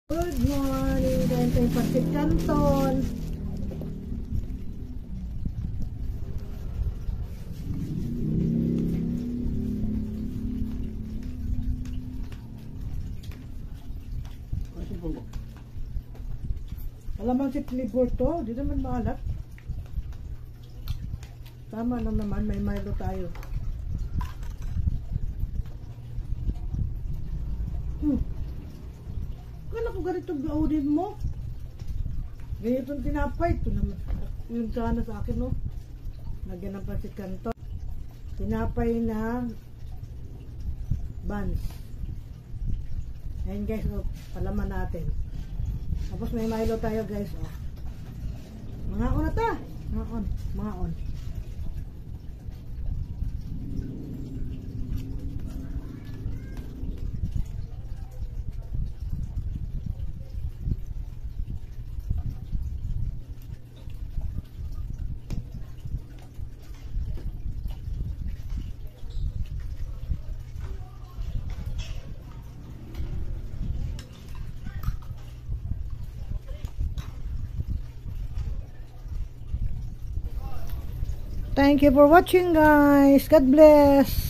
Good morning, dahil tayo Pancit Canton. Alam si Clipboard to, di naman maalat. Tama lang naman, may Milo tayo. Kala ko ganito gaudin mo. Ganitong tinapay. Ito naman. Yung sana sa akin, no? Lagyan ng Pancit Canton. Tinapay na buns. Ayan guys, oh, palaman natin. Tapos may Milo tayo guys, oh. Mga on na ta. Mga on. Thank you for watching guys. God bless.